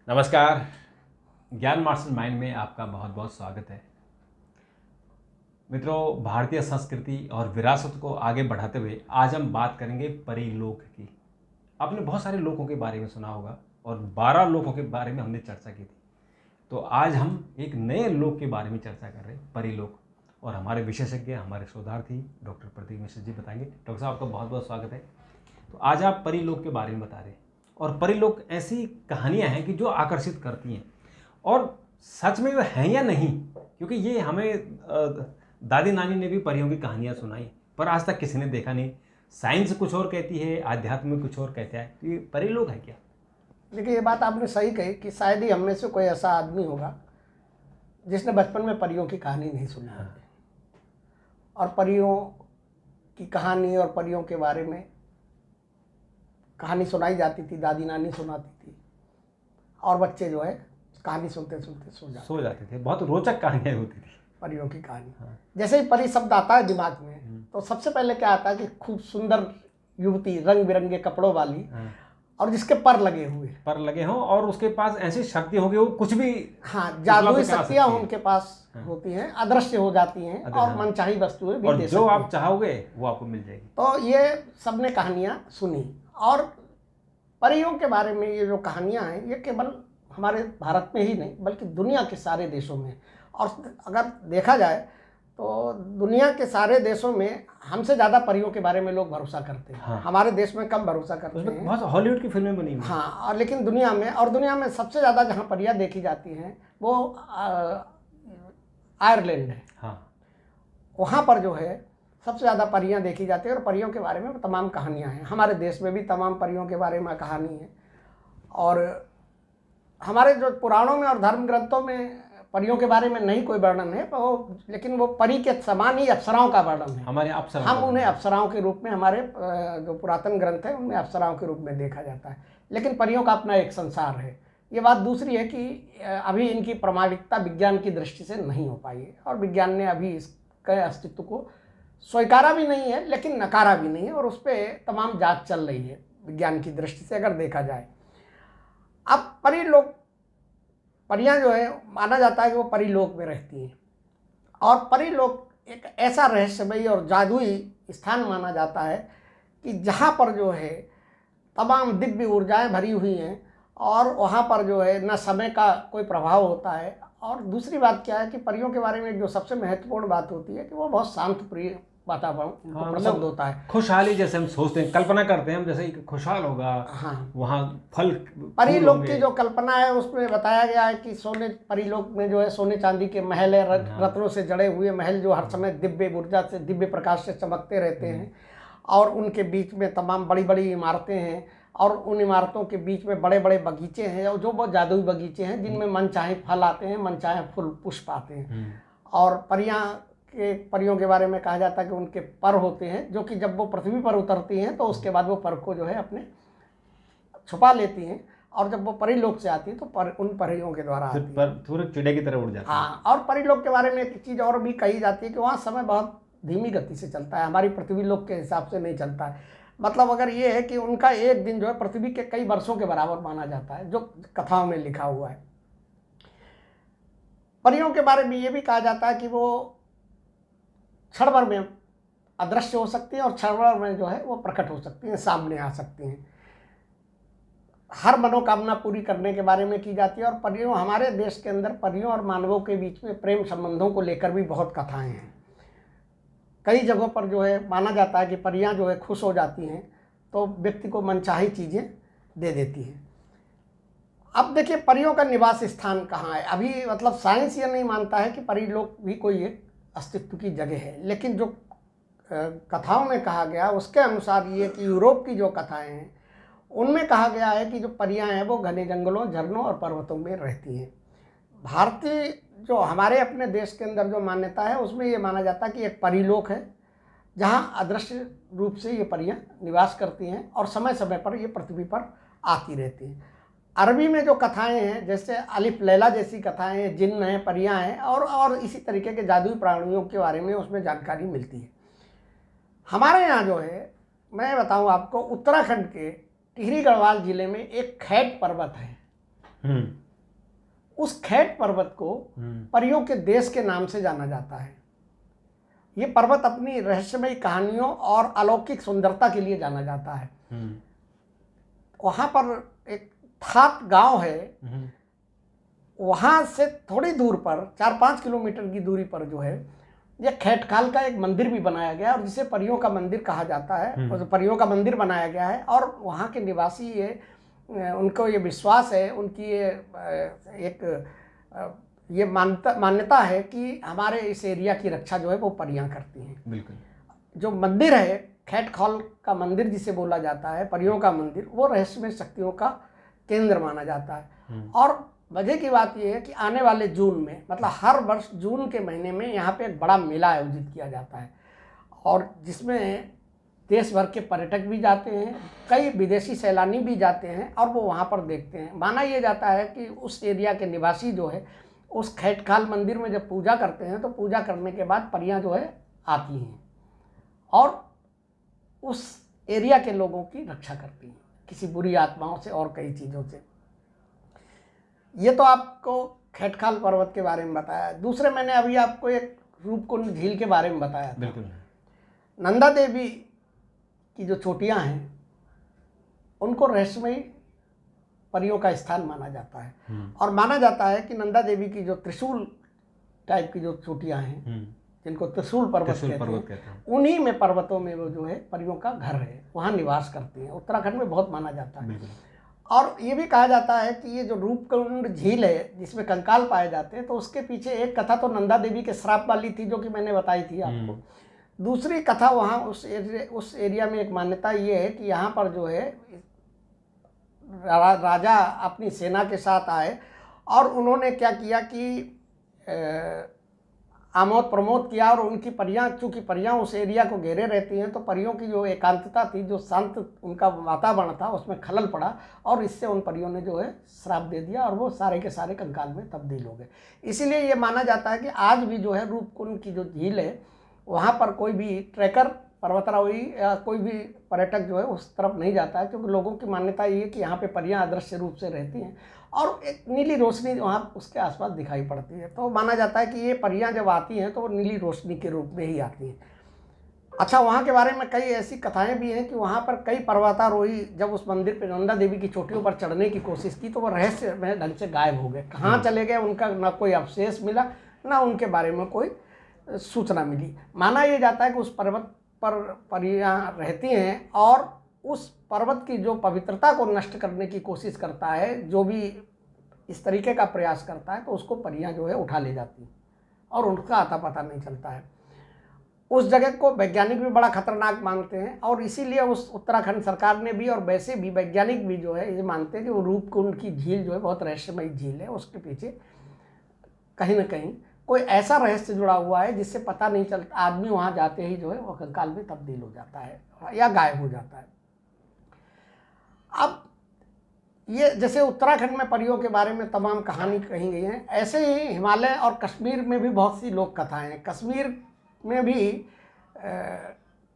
नमस्कार। ज्ञान मास्टरमाइंड में आपका बहुत बहुत स्वागत है। मित्रों, भारतीय संस्कृति और विरासत को आगे बढ़ाते हुए आज हम बात करेंगे परिलोक की। आपने बहुत सारे लोकों के बारे में सुना होगा और 12 लोकों के बारे में हमने चर्चा की थी। तो आज हम एक नए लोक के बारे में चर्चा कर रहे हैं, परिलोक। और हमारे विशेषज्ञ, हमारे शोधार्थी डॉक्टर प्रतीक मिश्र जी बताएंगे। डॉक्टर साहब, आपका बहुत बहुत स्वागत है। तो आज आप परिलोक के बारे में बता रहे हैं और परिलोक ऐसी कहानियां हैं कि जो आकर्षित करती हैं, और सच में वो हैं या नहीं, क्योंकि ये हमें दादी नानी ने भी परियों की कहानियां सुनाई, पर आज तक किसी ने देखा नहीं। साइंस कुछ और कहती है, आध्यात्म में कुछ और कहता है। तो ये परिलोक है क्या? देखिए, ये बात आपने सही कही कि शायद ही हम में से कोई ऐसा आदमी होगा जिसने बचपन में परियों की कहानी नहीं सुनी होगी। और परियों की कहानी और परियों के बारे में कहानी सुनाई जाती थी, दादी नानी सुनाती थी, और बच्चे जो है कहानी सुनते सुनते सो जाते थे। बहुत रोचक कहानियां होती थी परियों की कहानी। जैसे ही परी शब्द आता है दिमाग में, तो सबसे पहले क्या आता है कि खूब सुंदर युवती, रंग बिरंगे कपड़ों वाली, और जिसके पर लगे हों और उसके पास ऐसी शक्ति होगी, वो कुछ भी जादुई शक्तियां उनके पास होती हैं, अदृश्य हो जाती हैं और मनचाही वस्तुएं भी और दे जो आप चाहोगे वो आपको मिल जाएगी। तो ये सबने कहानियां सुनी। और परियों के बारे में ये जो कहानियां हैं, ये केवल हमारे भारत में ही नहीं बल्कि दुनिया के सारे देशों में। और अगर देखा जाए तो दुनिया के सारे देशों में हमसे ज़्यादा परियों के बारे में लोग भरोसा करते हैं। हमारे देश में कम भरोसा करते हैं। बहुत हॉलीवुड की फिल्में बनी हैं। और लेकिन दुनिया में सबसे ज़्यादा जहाँ परियां देखी जाती हैं वो आयरलैंड है। वहाँ पर जो है सबसे ज़्यादा परियां देखी जाती है और परियों के बारे में तमाम कहानियाँ हैं। हमारे देश में भी तमाम परियों के बारे में कहानी है। और हमारे जो पुराणों में और धर्म ग्रंथों में परियों के बारे में नहीं कोई वर्णन है, लेकिन वो परी के समान ही अप्सराओं का वर्णन है। हमारे अप्सरा, हम उन्हें अप्सराओं के रूप में, हमारे जो पुरातन ग्रंथ है उनमें अप्सराओं के रूप में देखा जाता है। लेकिन परियों का अपना एक संसार है। ये बात दूसरी है कि अभी इनकी प्रामाणिकता विज्ञान की दृष्टि से नहीं हो पाई है, और विज्ञान ने अभी इसके अस्तित्व को स्वीकारा भी नहीं है लेकिन नकारा भी नहीं है, और उस पर तमाम जांच चल रही है विज्ञान की दृष्टि से अगर देखा जाए। अब परियां जो है, माना जाता है कि वो परिलोक में रहती हैं, और परिलोक एक ऐसा रहस्यमयी और जादुई स्थान माना जाता है कि जहाँ पर जो है तमाम दिव्य ऊर्जाएं भरी हुई हैं, और वहाँ पर जो है न समय का कोई प्रभाव होता है। और दूसरी बात क्या है कि परियों के बारे में जो सबसे महत्वपूर्ण बात होती है कि वो बहुत शांत प्रिय वातावरण पसंद होता है। खुशहाली, जैसे हम सोचते हैं, कल्पना करते हैं हम, जैसे खुशहाल होगा। वहाँ फल परिलोक की जो कल्पना है उसमें बताया गया है कि परिलोक में जो है सोने चांदी के महल है, रत्नों से जड़े हुए महल जो हर समय दिव्य ऊर्जा से, दिव्य प्रकाश से चमकते रहते हैं, और उनके बीच में तमाम बड़ी बड़ी इमारतें हैं, और उन इमारतों के बीच में बड़े बड़े बगीचे हैं, और जो बहुत जादुई बगीचे हैं जिनमें मनचाहे फल आते हैं, मनचाहे फूल पुष्प आते हैं। और परियों के बारे में कहा जाता है कि उनके पर होते हैं, जो कि जब वो पृथ्वी पर उतरती हैं तो उसके बाद वो पर को जो है अपने छुपा लेती हैं, और जब वो परिलोक से आती है तो उन परियों के द्वारा आती है, पूरे चिड़े की तरह उड़ जाती है। और परिलोक के बारे में एक चीज़ और भी कही जाती है कि वहाँ समय बहुत धीमी गति से चलता है, हमारी पृथ्वी लोक के हिसाब से नहीं चलता है। मतलब अगर ये है कि उनका एक दिन जो है पृथ्वी के कई वर्षों के बराबर माना जाता है, जो कथाओं में लिखा हुआ है। परियों के बारे में ये भी कहा जाता है कि वो क्षण भर में अदृश्य हो सकती है और क्षण भर में जो है वो प्रकट हो सकती हैं, सामने आ सकती हैं। हर मनोकामना पूरी करने के बारे में की जाती है। और परियों, हमारे देश के अंदर परियों और मानवों के बीच में प्रेम संबंधों को लेकर भी बहुत कथाएं हैं। कई जगहों पर जो है माना जाता है कि परियां जो है खुश हो जाती हैं तो व्यक्ति को मनचाही चीज़ें दे देती हैं। अब देखिए, परियों का निवास स्थान कहाँ है। अभी मतलब साइंस ये नहीं मानता है कि परिलोक भी कोई एक अस्तित्व की जगह है, लेकिन जो कथाओं में कहा गया उसके अनुसार ये कि यूरोप की जो कथाएं हैं उनमें कहा गया है कि जो परियां हैं वो घने जंगलों, झरनों और पर्वतों में रहती हैं। भारतीय जो हमारे अपने देश के अंदर जो मान्यता है उसमें ये माना जाता है कि एक परिलोक है जहाँ अदृश्य रूप से ये परियां निवास करती हैं और समय समय पर ये पृथ्वी पर आती रहती हैं। अरबी में जो कथाएं हैं, जैसे अलिफ लैला जैसी कथाएं हैं, जिन्न हैं, परियां हैं, और इसी तरीके के जादुई प्राणियों के बारे में उसमें जानकारी मिलती है। हमारे यहाँ जो है, मैं बताऊँ आपको, उत्तराखंड के टिहरी गढ़वाल जिले में एक खैट पर्वत है। उस खेट पर्वत को परियों के देश के नाम से जाना जाता है। ये पर्वत अपनी रहस्यमयी कहानियों और अलौकिक सुंदरता के लिए जाना जाता है। वहाँ पर एक थात गांव है, वहाँ से थोड़ी दूर पर 4-5 किलोमीटर की दूरी पर जो है ये खेटखाल का एक मंदिर भी बनाया गया है और जिसे परियों का मंदिर कहा जाता है। और परियों का मंदिर बनाया गया है और वहाँ के निवासी ये उनको ये विश्वास है, उनकी ये एक ये मान्यता है कि हमारे इस एरिया की रक्षा जो है वो परियां करती हैं। बिल्कुल। जो मंदिर है खेटखाल का मंदिर जिसे बोला जाता है, परियों का मंदिर, वो रहस्यमय शक्तियों का केंद्र माना जाता है। और मजे की बात यह है कि आने वाले जून में, मतलब हर वर्ष जून के महीने में यहाँ पे एक बड़ा मेला आयोजित किया जाता है और जिसमें देश भर के पर्यटक भी जाते हैं, कई विदेशी सैलानी भी जाते हैं और वो वहाँ पर देखते हैं। माना यह जाता है कि उस एरिया के निवासी जो है उस खेटखाल मंदिर में जब पूजा करते हैं तो पूजा करने के बाद परियां जो है आती हैं और उस एरिया के लोगों की रक्षा करती हैं किसी बुरी आत्माओं से और कई चीज़ों से। ये तो आपको खेटखाल पर्वत के बारे में बताया। दूसरे मैंने अभी आपको एक रूपकुंड झील के बारे में बताया था। बिल्कुल। नंदा देवी की जो चोटियां हैं उनको रहस्यमयी परियों का स्थान माना जाता है और माना जाता है कि नंदा देवी की जो त्रिशूल टाइप की जो चोटियां हैं जिनको त्रिशूल पर्वत कहते हैं, उन्हीं में पर्वतों में वो जो है परियों का घर है, वहाँ निवास करती हैं। उत्तराखंड में बहुत माना जाता है। और ये भी कहा जाता है कि ये जो रूपकुंड झील है जिसमें कंकाल पाए जाते हैं, तो उसके पीछे एक कथा तो नंदा देवी के श्राप वाली थी जो कि मैंने बताई थी आपको। दूसरी कथा वहाँ उस एरिया में एक मान्यता ये है कि यहाँ पर जो है राजा अपनी सेना के साथ आए और उन्होंने क्या किया कि आमोद प्रमोद किया और उनकी परियां, चूँकि परियां उस एरिया को घेरे रहती हैं, तो परियों की जो एकांतता थी, जो शांत उनका वातावरण था, उसमें खलल पड़ा और इससे उन परियों ने जो है श्राप दे दिया और वो सारे के सारे कंकाल में तब्दील हो गए। इसीलिए ये माना जाता है कि आज भी जो है रूपकुंड की जो झील है वहाँ पर कोई भी ट्रैकर, पर्वतारोही या कोई भी पर्यटक जो है उस तरफ नहीं जाता है, क्योंकि लोगों की मान्यता ये है कि यहाँ पे परियां अदृश्य रूप से रहती हैं और एक नीली रोशनी वहाँ उसके आसपास दिखाई पड़ती है। तो माना जाता है कि ये परियां जब आती हैं तो वो नीली रोशनी के रूप में ही आती हैं। अच्छा, वहाँ के बारे में कई ऐसी कथाएं भी हैं कि वहाँ पर कई पर्वतारोही जब उस मंदिर पर नंदा देवी की चोटियों पर चढ़ने की कोशिश की तो वो रहस्यमय ढंग से गायब हो गए। कहाँ चले गए उनका ना कोई अवशेष मिला, ना उनके बारे में कोई सूचना मिली। माना यह जाता है कि उस पर्वत पर परियां रहती हैं और उस पर्वत की जो पवित्रता को नष्ट करने की कोशिश करता है, जो भी इस तरीके का प्रयास करता है, तो उसको परियां जो है उठा ले जाती हैं और उनका आता पता नहीं चलता है। उस जगह को वैज्ञानिक भी बड़ा खतरनाक मानते हैं और इसीलिए उस उत्तराखंड सरकार ने भी और वैसे भी वैज्ञानिक भी जो है ये मानते हैं कि वो रूपकुंड की झील जो है बहुत रहस्यमयी झील है। उसके पीछे कहीं ना कहीं कोई ऐसा रहस्य जुड़ा हुआ है जिससे पता नहीं चलता, आदमी वहाँ जाते ही जो है वो कंकाल में तब्दील हो जाता है या गायब हो जाता है। अब ये जैसे उत्तराखंड में परियों के बारे में तमाम कहानी कही गई हैं, ऐसे ही हिमालय और कश्मीर में भी बहुत सी लोक कथाएँ हैं। कश्मीर में भी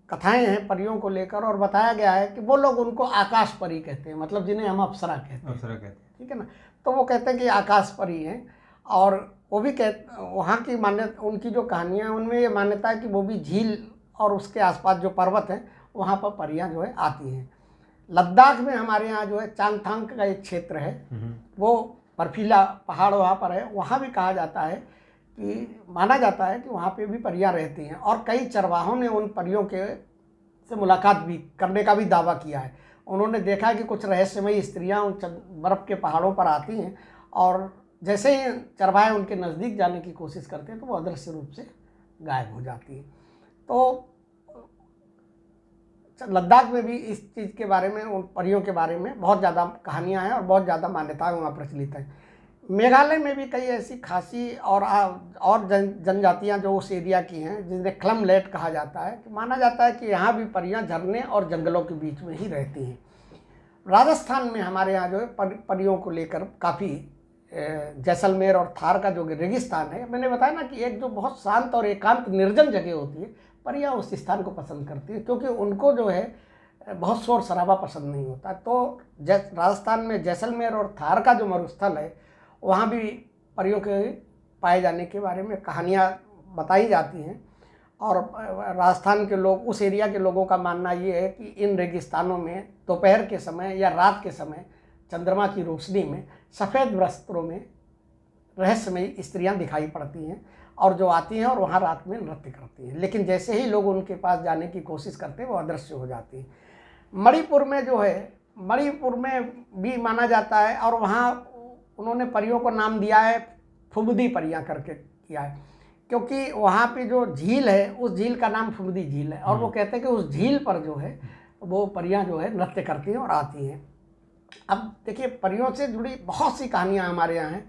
कथाएँ हैं परियों को लेकर और बताया गया है कि वो लोग उनको आकाश परी कहते हैं, मतलब जिन्हें हम अप्सरा कहते हैं, ठीक है ना। तो वो कहते हैं कि आकाश परी हैं और वो भी वहाँ की मान्यता, उनकी जो कहानियाँ उनमें ये मान्यता है कि वो भी झील और उसके आसपास जो पर्वत हैं वहाँ पर परियां जो है आती हैं। लद्दाख में हमारे यहाँ जो है चांगथांग का एक क्षेत्र है, वो बर्फीला पहाड़ वहाँ पर है। वहाँ भी कहा जाता है कि माना जाता है कि वहाँ पे भी परियां रहती हैं और कई चरवाहों ने उन परियों के से मुलाकात भी करने का भी दावा किया है। उन्होंने देखा कि कुछ रहस्यमयी स्त्रियाँ उन बर्फ़ के पहाड़ों पर आती हैं और जैसे ही चरवाहे उनके नज़दीक जाने की कोशिश करते हैं तो वो अदृश्य रूप से गायब हो जाती है। तो लद्दाख में भी इस चीज़ के बारे में, उन परियों के बारे में बहुत ज़्यादा कहानियाँ हैं और बहुत ज़्यादा मान्यताएं वहाँ प्रचलित हैं। मेघालय में भी कई ऐसी खासी और जनजातियाँ जो उस एरिया की हैं, जिन्हें क्लमलैट कहा जाता है, कि माना जाता है कि यहाँ भी परियां झरने और जंगलों के बीच में ही रहती हैं। राजस्थान में हमारे यहाँ जो है परियों को लेकर काफ़ी, जैसलमेर और थार का जो रेगिस्तान है, मैंने बताया ना कि एक जो बहुत शांत और एकांत निर्जन जगह होती है, परियां उस स्थान को पसंद करती है, क्योंकि उनको जो है बहुत शोर शराबा पसंद नहीं होता। तो राजस्थान में जैसलमेर और थार का जो मरुस्थल है, वहाँ भी परियों के पाए जाने के बारे में कहानियाँ बताई जाती हैं। और राजस्थान के लोग, उस एरिया के लोगों का मानना ये है कि इन रेगिस्तानों में दोपहर के समय या रात के समय चंद्रमा की रोशनी में सफ़ेद वस्त्रों में रहस्यमयी स्त्रियां दिखाई पड़ती हैं और जो आती हैं और वहाँ रात में नृत्य करती हैं। लेकिन जैसे ही लोग उनके पास जाने की कोशिश करते हैं वो अदृश्य हो जाती हैं। मणिपुर में जो है, मणिपुर में भी माना जाता है और वहाँ उन्होंने परियों को नाम दिया है फुबदी परियां करके किया है, क्योंकि वहाँ पे जो झील है उस झील का नाम फुबदी झील है। और वो कहते हैं कि उस झील पर जो है वो परियां जो है नृत्य करती हैं और आती हैं। अब देखिए, परियों से जुड़ी बहुत सी कहानियाँ हमारे यहाँ हैं।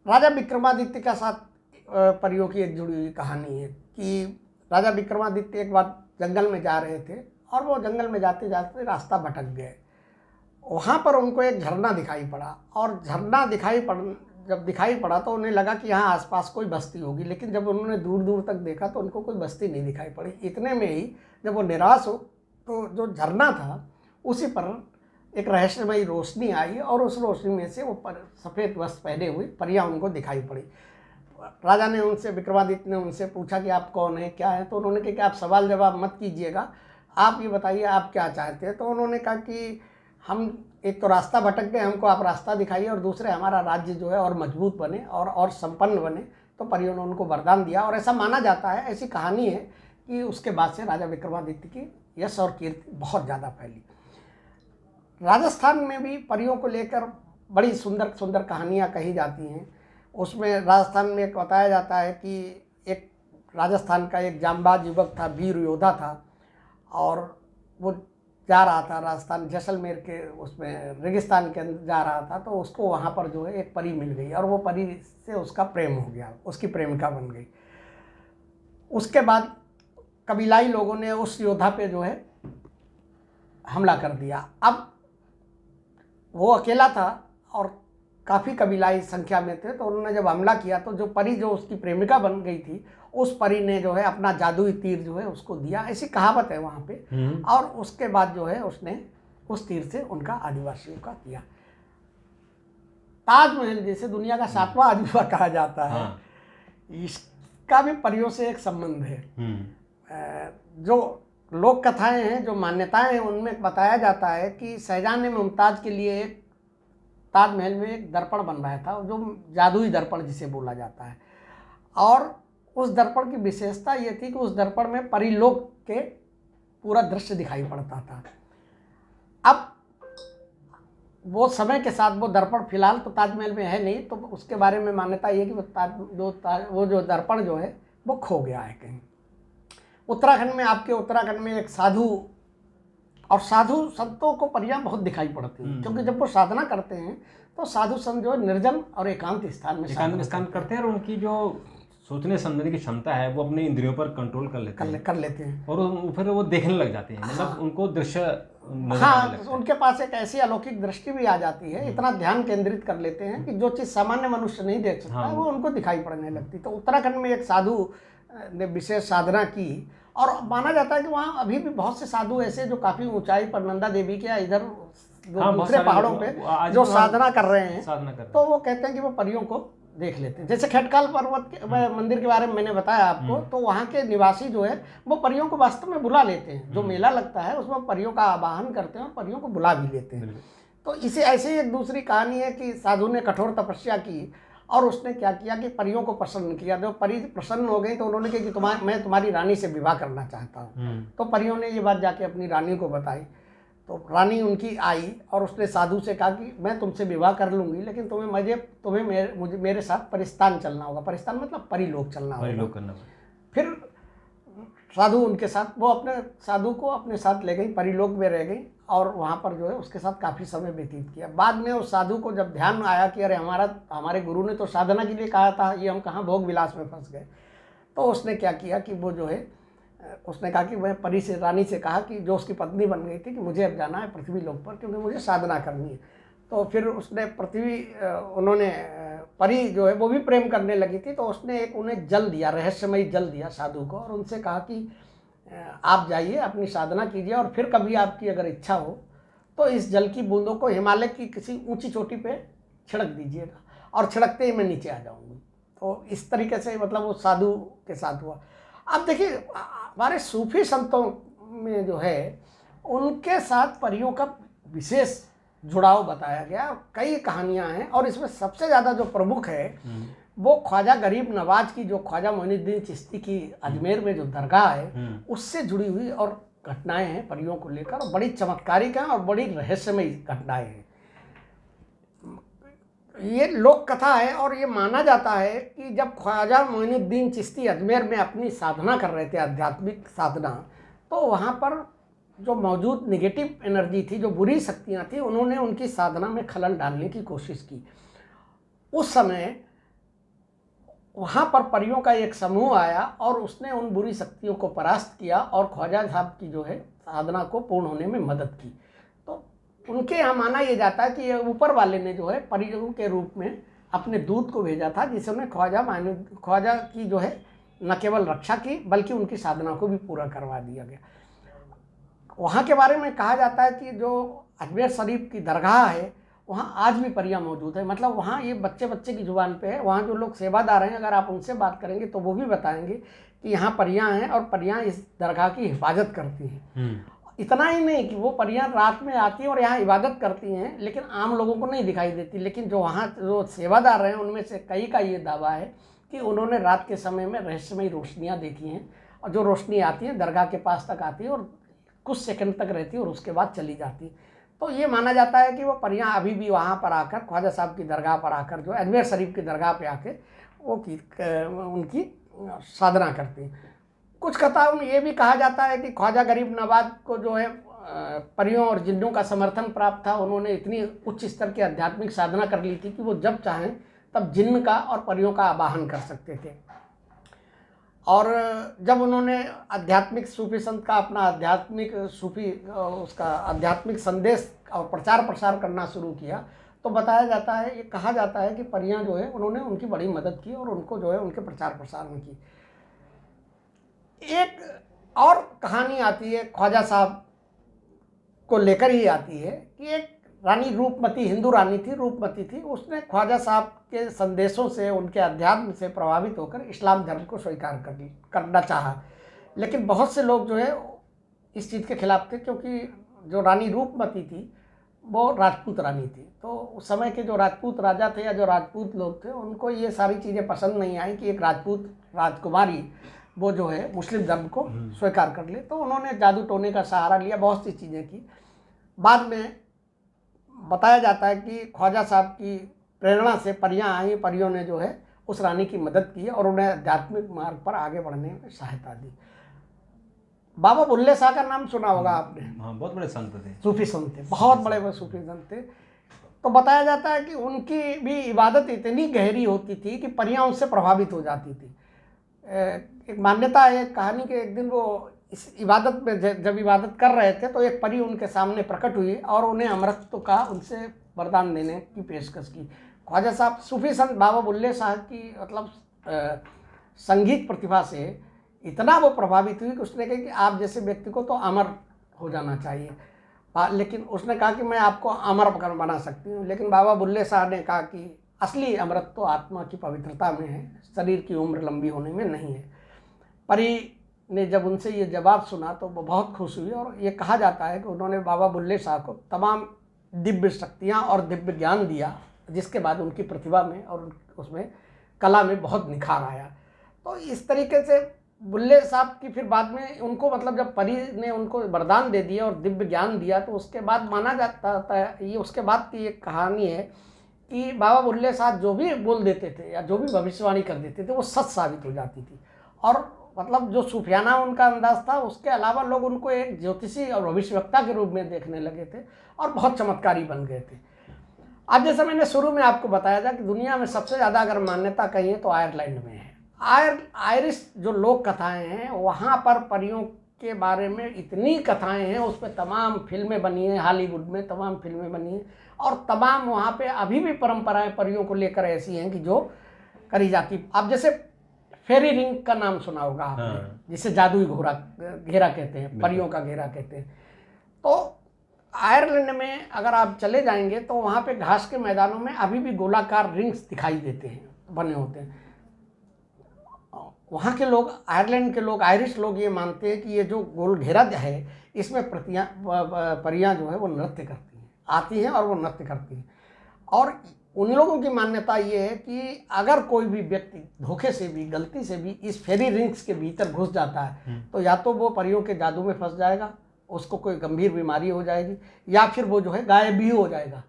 राजा विक्रमादित्य के साथ परियों की एक जुड़ी हुई कहानी है कि राजा विक्रमादित्य एक बार जंगल में जा रहे थे और वो जंगल में जाते जाते रास्ता भटक गए। वहाँ पर उनको एक झरना दिखाई पड़ा और झरना जब दिखाई पड़ा तो उन्हें लगा कि यहाँ आसपास कोई बस्ती होगी, लेकिन जब उन्होंने दूर दूर तक देखा तो उनको कोई बस्ती नहीं दिखाई पड़ी। इतने में ही जब वो निराश हो तो जो झरना था उसी पर एक रहस्यमयी रोशनी आई और उस रोशनी में से वो सफ़ेद वस्त्र पहने हुई परियां उनको दिखाई पड़ी। राजा ने उनसे, विक्रमादित्य ने उनसे पूछा कि आप कौन हैं, क्या है। तो उन्होंने कहा कि आप सवाल जवाब मत कीजिएगा, आप ये बताइए आप क्या चाहते हैं। तो उन्होंने कहा कि हम एक तो रास्ता भटक गए, हमको आप रास्ता दिखाइए, और दूसरे हमारा राज्य जो है और मजबूत बने और संपन्न बने। तो परियों ने उनको वरदान दिया और ऐसा माना जाता है, ऐसी कहानी है कि उसके बाद से राजा विक्रमादित्य की यश और कीर्ति बहुत ज़्यादा फैली। राजस्थान में भी परियों को लेकर बड़ी सुंदर सुंदर कहानियाँ कही जाती हैं। उसमें राजस्थान में एक बताया जाता है कि एक राजस्थान का एक जांबाज युवक था, वीर योद्धा था, और वो जा रहा था राजस्थान जैसलमेर के उसमें रेगिस्तान के अंदर जा रहा था। तो उसको वहाँ पर जो है एक परी मिल गई और वो परी से उसका प्रेम हो गया, उसकी प्रेमिका बन गई। उसके बाद कबीलाई लोगों ने उस योद्धा पे जो है हमला कर दिया। अब वो अकेला था और काफ़ी कबीलाई संख्या में थे, तो उन्होंने जब हमला किया तो जो परी जो उसकी प्रेमिका बन गई थी, उस परी ने जो है अपना जादुई तीर जो है उसको दिया, ऐसी कहावत है वहाँ पे। और उसके बाद जो है उसने उस तीर से उनका आदिवासियों का किया। ताजमहल जिसे दुनिया का 7वां अजूबा कहा जाता है, इसका भी परियों से एक संबंध है। जो लोक कथाएं हैं, जो मान्यताएं हैं, उनमें बताया जाता है कि शहजाद ने मुमताज़ के लिए एक ताजमहल में एक दर्पण बनवाया था, जो जादुई दर्पण जिसे बोला जाता है। और उस दर्पण की विशेषता ये थी कि उस दर्पण में परिलोक के पूरा दृश्य दिखाई पड़ता था। अब वो समय के साथ वो दर्पण फिलहाल तो ताजमहल में है नहीं, तो उसके बारे में मान्यता ये कि वो जो दर्पण जो है वो खो गया है कहीं। उत्तराखंड में, आपके उत्तराखंड में एक साधु, और साधु संतों को परियां बहुत दिखाई पड़ती हैं, क्योंकि जब वो साधना करते हैं तो साधु संत जो निर्जन और एकांत स्थान में करते हैं और उनकी जो सोचने समझने की क्षमता है वो अपने इंद्रियों पर कंट्रोल कर लेते हैं और फिर वो देखने लग जाते हैं। मतलब उनको दृश्य, हाँ, उनके पास एक ऐसी अलौकिक दृष्टि भी आ जाती है, इतना ध्यान केंद्रित कर लेते हैं कि जो चीज़ सामान्य मनुष्य नहीं देख सकता वो उनको दिखाई पड़ने लगती। तो उत्तराखंड में एक साधु ने विशेष साधना की और माना जाता है कि वहाँ अभी भी बहुत से साधु ऐसे जो काफ़ी ऊंचाई पर नंदा देवी के इधर दूसरे पहाड़ों पे जो साधना कर रहे हैं, तो वो कहते हैं कि वो परियों को देख लेते हैं। जैसे खटकाल पर्वत के मंदिर के बारे में मैंने बताया आपको, तो वहाँ के निवासी जो है वो परियों को वास्तव में बुला लेते हैं। जो मेला लगता है उसमें परियों का आवाहन करते हैं और परियों को बुला भी लेते हैं। तो इसे ऐसे ही एक दूसरी कहानी है कि साधु ने कठोर तपस्या की और उसने क्या किया कि परियों को प्रसन्न किया। जब परी प्रसन्न हो गई तो उन्होंने कहा कि मैं तुम्हारी रानी से विवाह करना चाहता हूँ। तो परियों ने ये बात जाके अपनी रानी को बताई। तो रानी उनकी आई और उसने साधु से कहा कि मैं तुमसे विवाह कर लूँगी, लेकिन तुम्हें मेरे साथ परिस्तान चलना होगा। परिस्तान मतलब परिलोक चलना होगा। फिर साधु उनके साथ, वो अपने साधु को अपने साथ ले गई, परिलोक में रह गई और वहाँ पर जो है उसके साथ काफ़ी समय व्यतीत किया। बाद में उस साधु को जब ध्यान आया कि अरे हमारे गुरु ने तो साधना के लिए कहा था, ये हम कहाँ भोग विलास में फंस गए। तो उसने क्या किया कि वो जो है उसने कहा कि मैं परी से, रानी से कहा कि जो उसकी पत्नी बन गई थी कि मुझे अब जाना है पृथ्वी लोक पर, क्योंकि मुझे साधना करनी है। तो फिर उसने उन्होंने परी जो है वो भी प्रेम करने लगी थी, तो उसने उन्हें जल दिया, रहस्यमयी जल दिया साधु को, और उनसे कहा कि आप जाइए, अपनी साधना कीजिए, और फिर कभी आपकी अगर इच्छा हो तो इस जल की बूंदों को हिमालय की किसी ऊंची चोटी पे छिड़क दीजिएगा, और छिड़कते ही मैं नीचे आ जाऊंगी। तो इस तरीके से मतलब वो साधु के साथ हुआ। अब देखिए, हमारे सूफी संतों में जो है उनके साथ परियों का विशेष जुड़ाव बताया गया, और कई कहानियां हैं, और इसमें सबसे ज़्यादा जो प्रमुख है वो ख्वाजा गरीब नवाज की, जो ख्वाजा मोइनुद्दीन चिश्ती की अजमेर में जो दरगाह है उससे जुड़ी हुई और घटनाएं हैं परियों को लेकर, और बड़ी चमत्कारिक हैं और बड़ी रहस्यमयी घटनाएं हैं। ये लोक कथा है, और ये माना जाता है कि जब ख्वाजा मोइनुद्दीन चिश्ती अजमेर में अपनी साधना कर रहे थे, आध्यात्मिक साधना, तो वहाँ पर जो मौजूद नेगेटिव एनर्जी थी, जो बुरी शक्तियाँ थी, उन्होंने उनकी साधना में खलल डालने की कोशिश की। उस समय वहाँ पर परियों का एक समूह आया और उसने उन बुरी शक्तियों को परास्त किया और ख्वाजा साहब की जो है साधना को पूर्ण होने में मदद की। तो उनके यहाँ माना यह जाता है कि ये ऊपर वाले ने जो है परियों के रूप में अपने दूत को भेजा था, जिसने ख्वाजा की जो है न केवल रक्षा की बल्कि उनकी साधना को भी पूरा करवा दिया गया। वहाँ के बारे में कहा जाता है कि जो अजमेर शरीफ की दरगाह है वहाँ आज भी परियां मौजूद है। मतलब वहाँ ये बच्चे बच्चे की जुबान पे है, वहाँ जो लोग सेवादार हैं अगर आप उनसे बात करेंगे तो वो भी बताएंगे कि यहाँ परियां हैं और परियां इस दरगाह की हिफाजत करती हैं। इतना ही नहीं कि वो परियां रात में आती हैं और यहाँ इबादत करती हैं, लेकिन आम लोगों को नहीं दिखाई देती, लेकिन जो वहाँ जो सेवादार हैं उनमें से कई का ये दावा है कि उन्होंने रात के समय में रहस्यमयी रोशनियाँ देखी हैं, और जो रोशनी आती है दरगाह के पास तक आती है और कुछ सेकंड तक रहती है और उसके बाद चली जाती है। तो ये माना जाता है कि वो परियां अभी भी वहाँ पर आकर ख्वाजा साहब की दरगाह पर आकर जो अजमेर शरीफ की दरगाह पे आके वो उनकी साधना करती हैं। कुछ कथाओं में ये भी कहा जाता है कि ख्वाजा गरीब नवाज को जो है परियों और जिन्नों का समर्थन प्राप्त था। उन्होंने इतनी उच्च स्तर की आध्यात्मिक साधना कर ली थी कि वो जब चाहें तब जिन्न का और परियों का आवाहन कर सकते थे। और जब उन्होंने आध्यात्मिक सूफी संत का अपना आध्यात्मिक सूफी उसका आध्यात्मिक संदेश और प्रचार प्रसार करना शुरू किया तो बताया जाता है, ये कहा जाता है कि परियां जो है उन्होंने उनकी बड़ी मदद की और उनको जो है उनके प्रचार प्रसार में की। एक और कहानी आती है ख्वाजा साहब को लेकर ही आती है कि एक रानी रूपमती, हिंदू रानी थी, रूपमती थी, उसने ख्वाजा साहब के संदेशों से, उनके अध्यात्म से प्रभावित होकर इस्लाम धर्म को स्वीकार करना चाहा। लेकिन बहुत से लोग जो है इस चीज़ के खिलाफ थे, क्योंकि जो रानी रूपमती थी वो राजपूत रानी थी। तो उस समय के जो राजपूत राजा थे या जो राजपूत लोग थे उनको ये सारी चीज़ें पसंद नहीं आई कि एक राजपूत राजकुमारी वो जो है मुस्लिम धर्म को स्वीकार कर ले। तो उन्होंने जादू टोने का सहारा लिया, बहुत सी चीज़ें की। बाद में बताया जाता है कि ख्वाजा साहब की प्रेरणा से परियां आई, परियों ने जो है उस रानी की मदद की और उन्हें आध्यात्मिक मार्ग पर आगे बढ़ने में सहायता दी। बाबा बुल्ले शाह का नाम सुना होगा आपने? हाँ, बहुत बड़े संत थे, सूफी संत थे, बहुत बड़े सूफी संत थे। तो बताया जाता है कि उनकी भी इबादत इतनी गहरी होती थी कि परियां उससे प्रभावित हो जाती थी। एक मान्यता है, कहानी के एक दिन वो इस इबादत में जब इबादत कर रहे थे तो एक परी उनके सामने प्रकट हुई और उन्हें अमृत का उनसे वरदान देने की पेशकश की। ख्वाजा साहब सूफी संत बाबा बुल्ले शाह की मतलब संगीत प्रतिभा से इतना वो प्रभावित हुई कि उसने कहा कि आप जैसे व्यक्ति को तो अमर हो जाना चाहिए, लेकिन उसने कहा कि मैं आपको अमर बना सकती हूँ। लेकिन बाबा बुल्ले शाह ने कहा कि असली अमृत तो आत्मा की पवित्रता में है, शरीर की उम्र लंबी होने में नहीं है। परी ने जब उनसे ये जवाब सुना तो वो बहुत खुश हुई और ये कहा जाता है कि उन्होंने बाबा बुल्ले शाह को तमाम दिव्य शक्तियाँ और दिव्य ज्ञान दिया, जिसके बाद उनकी प्रतिभा में और उसमें कला में बहुत निखार आया। तो इस तरीके से बुल्ले साहब की फिर बाद में उनको मतलब जब परी ने उनको वरदान दे दिया और दिव्य ज्ञान दिया तो उसके बाद माना जाता है, ये उसके बाद की एक कहानी है कि बाबा बुल्ले साहब जो भी बोल देते थे या जो भी भविष्यवाणी कर देते थे वो सच साबित हो जाती थी। और मतलब जो सूफियाना उनका अंदाज था, उसके अलावा लोग उनको एक ज्योतिषी और भविष्यवक्ता के रूप में देखने लगे थे और बहुत चमत्कारी बन गए थे। अब जैसे मैंने शुरू में आपको बताया था कि दुनिया में सबसे ज़्यादा अगर मान्यता कहिए तो आयरलैंड में है। आयरिश जो लोक कथाएं हैं वहाँ पर परियों के बारे में इतनी कथाएं हैं, उस पर तमाम फिल्में बनी हैं, हॉलीवुड में तमाम फिल्में बनी हैं और तमाम वहाँ पे अभी भी परंपराएं परियों को लेकर ऐसी हैं कि जो करी जाती। अब जैसे फेरी रिंग का नाम सुना होगा आपने, हाँ। जिसे जादुई घेरा कहते हैं, परियों का घेरा कहते हैं। तो आयरलैंड में अगर आप चले जाएंगे तो वहाँ पे घास के मैदानों में अभी भी गोलाकार रिंग्स दिखाई देते हैं, बने होते हैं। वहाँ के लोग, आयरलैंड के लोग, आयरिश लोग ये मानते हैं कि ये जो गोल घेरा है इसमें परियां जो है वो नृत्य करती हैं, आती हैं और वो नृत्य करती हैं। और उन लोगों की मान्यता ये है कि अगर कोई भी व्यक्ति धोखे से भी, गलती से भी इस फेरी रिंग्स के भीतर घुस जाता है तो या तो वो परियों के जादू में फंस जाएगा, उसको कोई गंभीर बीमारी हो जाएगी, या फिर वो जो है गायब भी हो जाएगा,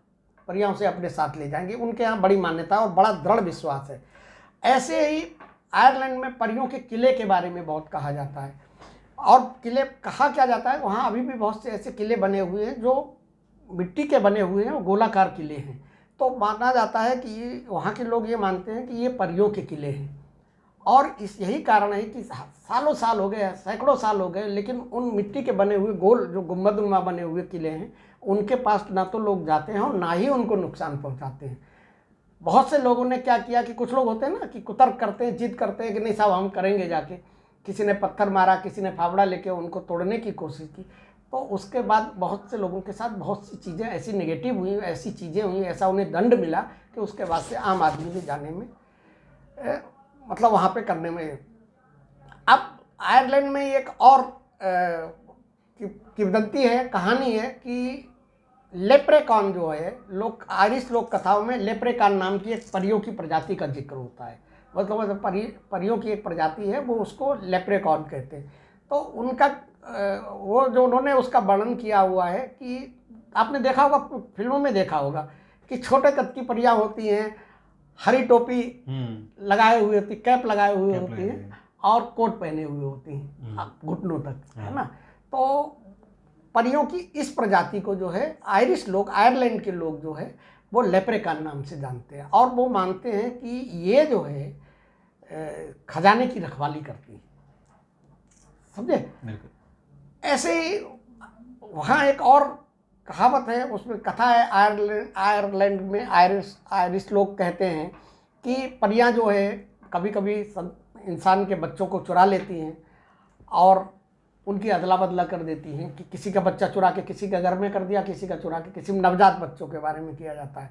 परियां उसे अपने साथ ले जाएंगे। उनके यहाँ बड़ी मान्यता और बड़ा दृढ़ विश्वास है। ऐसे ही आयरलैंड में परियों के किले के बारे में बहुत कहा जाता है। और किले कहा क्या जाता है, वहाँ अभी भी बहुत से ऐसे किले बने हुए हैं जो मिट्टी के बने हुए हैं, वो गोलाकार किले हैं। तो माना जाता है कि वहाँ के लोग ये मानते हैं कि ये परियों के किले हैं। और इस यही कारण है कि सालों साल हो गए, सैकड़ों साल हो गए, लेकिन उन मिट्टी के बने हुए गोल जो गुंबदनुमा बने हुए किले हैं उनके पास ना तो लोग जाते हैं और ना ही उनको नुकसान पहुँचाते हैं। बहुत से लोगों ने क्या किया कि कुछ लोग होते हैं ना कि कुतर्क करते हैं, जिद करते हैं कि नहीं साहब हम करेंगे जाके, किसी ने पत्थर मारा, किसी ने फावड़ा लेके उनको तोड़ने की कोशिश की। तो उसके बाद बहुत से लोगों के साथ बहुत सी चीज़ें ऐसी नेगेटिव हुई, ऐसी चीज़ें हुई, ऐसा उन्हें दंड मिला कि उसके बाद से आम आदमी भी जाने में मतलब वहाँ पे करने में। अब आयरलैंड में एक और किंवदंती है, कहानी है कि लेप्रेकॉन जो है, लोग आयरिश लोक कथाओं में लेप्रेकॉन नाम की एक परियों की प्रजाति का जिक्र होता है। मतलब परियों की एक प्रजाति है, वो उसको लेप्रेकॉन कहते हैं। तो उनका वो जो उन्होंने उसका वर्णन किया हुआ है कि आपने देखा होगा, फिल्मों में देखा होगा कि छोटे कद की परियां होती हैं, हरी टोपी लगाए हुए होती, कैप लगाए हुए होती हैं और कोट पहने हुए होती हैं घुटनों तक, है ना। तो परियों की इस प्रजाति को जो है आयरिश लोग, आयरलैंड के लोग जो है वो लेप्रेकॉन नाम से जानते हैं। और वो मानते हैं कि ये जो है खजाने की रखवाली करती है, समझे। ऐसे ही वहाँ एक और कहावत है, उसमें कथा है, आयरलैंड में आयरिश लोग कहते हैं कि परियां जो है कभी कभी इंसान के बच्चों को चुरा लेती हैं और उनकी अदला बदला कर देती हैं, कि किसी का बच्चा चुरा के किसी के घर में कर दिया, किसी का चुरा के किसी नवजात बच्चों के बारे में किया जाता है।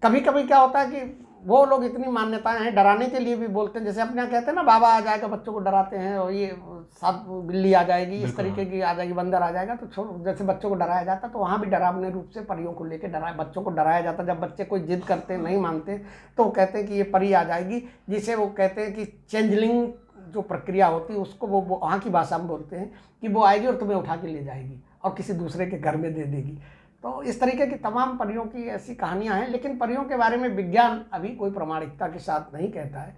कभी कभी क्या होता है कि वो लोग इतनी मान्यताएं हैं, डराने के लिए भी बोलते हैं, जैसे अपने यहाँ कहते हैं ना बाबा आ जाएगा, बच्चों को डराते हैं, और ये साथ बिल्ली आ जाएगी, इस तरीके की आ जाएगी, बंदर आ जाएगा, तो जैसे बच्चों को डराया जाता, तो वहाँ भी डरावने रूप से परियों को लेकर बच्चों को डराया जाता। जब बच्चे कोई जिद करते हैं, नहीं मानते, तो वो कहते हैं कि ये परी आ जाएगी, जिसे वो कहते हैं कि चेंजलिंग जो प्रक्रिया होती है उसको वो वहाँ की भाषा में बोलते हैं कि वो आएगी और तुम्हें उठा के ले जाएगी और किसी दूसरे के घर में दे देगी। तो इस तरीके की तमाम परियों की ऐसी कहानियां हैं, लेकिन परियों के बारे में विज्ञान अभी कोई प्रामाणिकता के साथ नहीं कहता है।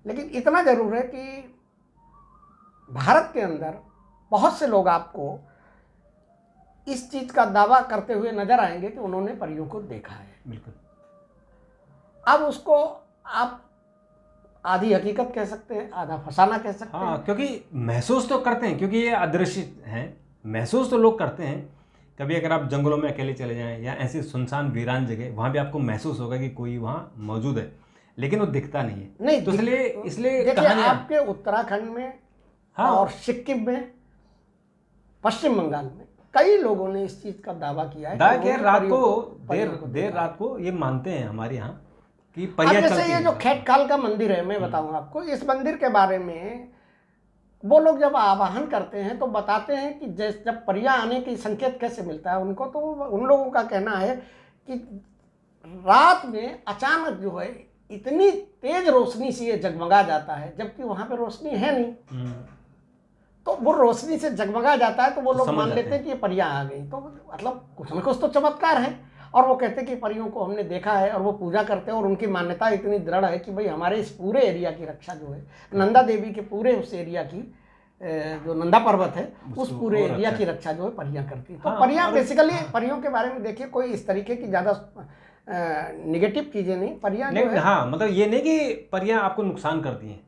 लेकिन इतना जरूर है कि भारत के अंदर बहुत से लोग आपको इस चीज़ का दावा करते हुए नजर आएंगे कि उन्होंने परियों को देखा है। बिल्कुल। अब उसको आप आधी हकीकत कह सकते हैं, आधा फसाना कह सकते हैं। क्योंकि महसूस तो करते हैं, क्योंकि ये अदृश्य हैं, महसूस तो लोग करते हैं। कभी अगर आप जंगलों में अकेले चले जाएं या ऐसी सुनसान वीरान जगह, वहाँ भी आपको महसूस होगा कि कोई वहाँ मौजूद है, लेकिन वो दिखता नहीं है। नहीं, तो इसलिए आपके उत्तराखंड में और सिक्किम में, पश्चिम बंगाल में कई लोगों ने इस चीज का दावा किया है। देर रात को ये मानते हैं हमारे यहाँ कि जैसे ये जो खेतकाल का मंदिर है, मैं बताऊं आपको, इस मंदिर के बारे में वो लोग जब आवाहन करते हैं तो बताते हैं कि जब परियां आने की संकेत कैसे मिलता है उनको, तो उन लोगों का कहना है कि रात में अचानक जो है इतनी तेज रोशनी से ये जगमगा जाता है, जबकि वहां पे रोशनी है नहीं, तो वो रोशनी से जगमगा जाता है, तो वो लोग मान लेते हैं कि ये परियां आ गई। तो मतलब कुछ न कुछ तो चमत्कार है। और वो कहते हैं कि परियों को हमने देखा है, और वो पूजा करते हैं, और उनकी मान्यता इतनी दृढ़ है कि भाई हमारे इस पूरे एरिया की रक्षा जो है, नंदा देवी के पूरे उस एरिया की, जो नंदा पर्वत है उस पूरे एरिया की रक्षा जो है परियां करती है। तो परियां बेसिकली, परियों के बारे में देखिए कोई इस तरीके की ज़्यादा निगेटिव चीज़ें नहीं, परियां जो है, हाँ, मतलब ये नहीं कि परियां आपको नुकसान करती हैं।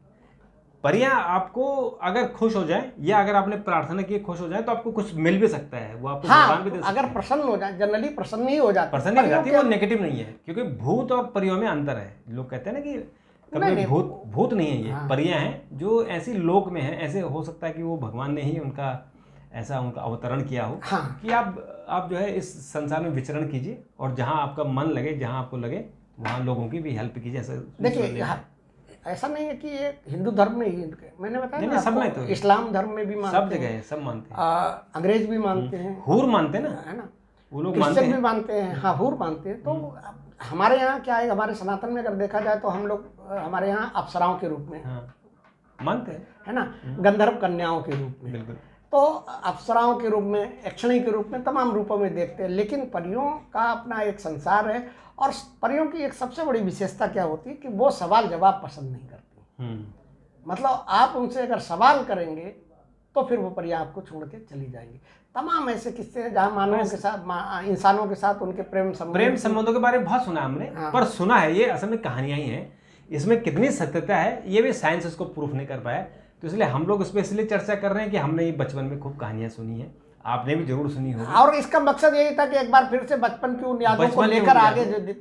परियां आपको अगर खुश हो जाए, या अगर आपने प्रार्थना की खुश हो जाए, तो आपको कुछ मिल भी सकता है, वो आपको वरदान भी दे सकता है। अगर प्रसन्न हो जाए, जनरली प्रसन्न ही हो जाती है, प्रसन्न ही हो जाती है, वो नेगेटिव नहीं है। क्योंकि भूत और परियों में अंतर है। लोग कहते हैं ना कि कभी नहीं, भूत भूत नहीं है, ये हाँ। परियां हैं जो ऐसी लोक में हैं। ऐसे हो सकता है कि वो भगवान ने ही उनका ऐसा उनका अवतरण किया हो हाँ। कि आप जो है इस संसार में विचरण कीजिए और जहाँ आपका मन लगे, जहाँ आपको लगे वहाँ लोगों की भी हेल्प कीजिए। ऐसा देखिए ऐसा नहीं है कि ये हिंदू धर्म में ही मैंने बताया नहीं, ना नहीं, सब में आपको, तो है। इस्लाम धर्म में भी सब मानते जगह हैं, है, सब मानते हैं। अंग्रेज भी मानते हैं, हूर मानते हैं ना, है ना, वो लोग मानते क्रिश्चियन भी हैं। मानते हैं, हाँ हूर मानते हैं। तो हमारे यहाँ क्या है, हमारे सनातन में अगर देखा जाए तो हम लोग हमारे यहाँ अप्सराओं के रूप में, हाँ, मानते हैं, है ना, गंधर्व कन्याओं के रूप में, बिल्कुल। तो अप्सराओं के रूप में, यक्षिणी के रूप में, तमाम रूपों में देखते हैं। लेकिन परियों का अपना एक संसार है और परियों की एक सबसे बड़ी विशेषता क्या होती है कि वो सवाल जवाब पसंद नहीं करती। मतलब आप उनसे अगर सवाल करेंगे तो फिर वो परियां आपको छोड़ के चली जाएंगी। तमाम ऐसे किस्से हैं जहाँ मानवों के साथ, इंसानों के साथ उनके प्रेम संबंधों के बारे में बहुत सुना हमने। हाँ। पर सुना है, ये असल में कहानियां ही हैं। इसमें कितनी सत्यता है ये भी साइंस इसको प्रूफ नहीं कर पाया। तो इसलिए हम लोग इस पर इसलिए चर्चा कर रहे हैं कि हमने बचपन में खूब कहानियां सुनी है, आपने भी जरूर सुनी होगी। और इसका मकसद यही था कि एक बार फिर से बचपन की उन यादों को लेकर आगे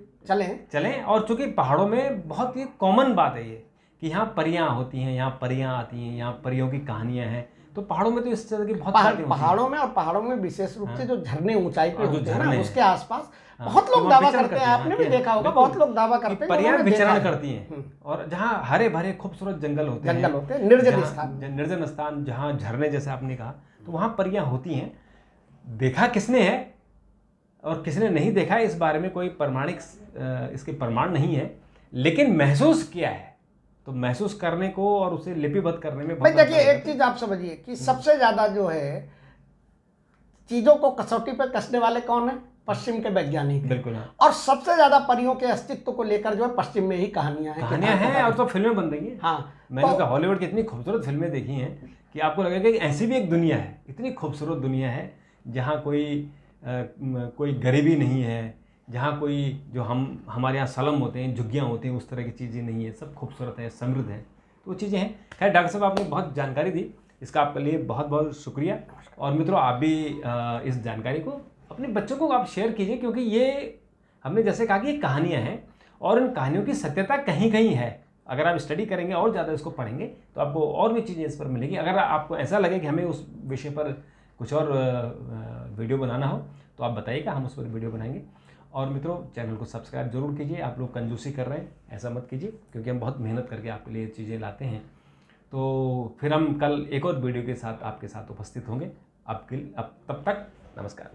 चलें। और चूंकि पहाड़ों में बहुत ही कॉमन बात है ये कि यहाँ परियां होती हैं, यहाँ परियां आती हैं, यहाँ परियों की कहानियां हैं। तो पहाड़ों में तो इस तरह की बहुत बातें होती हैं। पहाड़ों में, और पहाड़ों में विशेष रूप से जो झरने ऊंचाई पे होते हैं ना, उसके आसपास हाँ, बहुत लोग दावा करते हैं, आपने भी हाँ, देखा होगा, बहुत लोग दावा करते हैं परियां विचरण करती हैं। और जहाँ हरे भरे खूबसूरत जंगल होते हैं, निर्जन स्थान, जहाँ झरने जैसे आपने कहा, तो वहाँ परियां होती हैं। देखा किसने है और किसने नहीं देखा है इस बारे में कोई प्रमाणिक इसके प्रमाण नहीं है, लेकिन महसूस किया है। तो महसूस करने को और उसे लिपिबद्ध करने में भाई देखिए, एक चीज आप समझिए कि सबसे ज्यादा जो है चीजों को कसौटी पर कसने वाले कौन है? पश्चिम के वैज्ञानिक। बिल्कुल। और सबसे ज्यादा परियों के अस्तित्व को लेकर जो है पश्चिम में ही कहानियां हैं और तो फिल्में बन रही हैं। हाँ, मैंने तो हॉलीवुड की इतनी खूबसूरत फिल्में देखी हैं कि आपको लगेगा कि ऐसी भी एक दुनिया है, इतनी खूबसूरत दुनिया है जहाँ कोई गरीबी नहीं है, जहाँ कोई जो हमारे यहाँ सलम होते हैं, झुग्गियाँ होती हैं, उस तरह की चीज़ें नहीं है। सब खूबसूरत है, समृद्ध है, तो वो चीज़ें हैं। खैर डॉक्टर साहब, आपने बहुत जानकारी दी, इसका आपके लिए बहुत बहुत शुक्रिया। और मित्रों, आप भी इस जानकारी को अपने बच्चों को आप शेयर कीजिए, क्योंकि ये हमने जैसे कहा कि ये कहानियाँ हैं और इन कहानियों की सत्यता कहीं कहीं है। अगर आप स्टडी करेंगे और ज़्यादा इसको पढ़ेंगे तो आपको और भी चीज़ें इस पर मिलेगी। अगर आपको ऐसा लगे कि हमें उस विषय पर कुछ और वीडियो बनाना हो तो आप बताइएगा, हम उस पर वीडियो बनाएंगे। और मित्रों, चैनल को सब्सक्राइब जरूर कीजिए। आप लोग कंजूसी कर रहे हैं, ऐसा मत कीजिए, क्योंकि हम बहुत मेहनत करके आपके लिए चीज़ें लाते हैं। तो फिर हम कल एक और वीडियो के साथ आपके साथ उपस्थित होंगे। अब तब तक नमस्कार।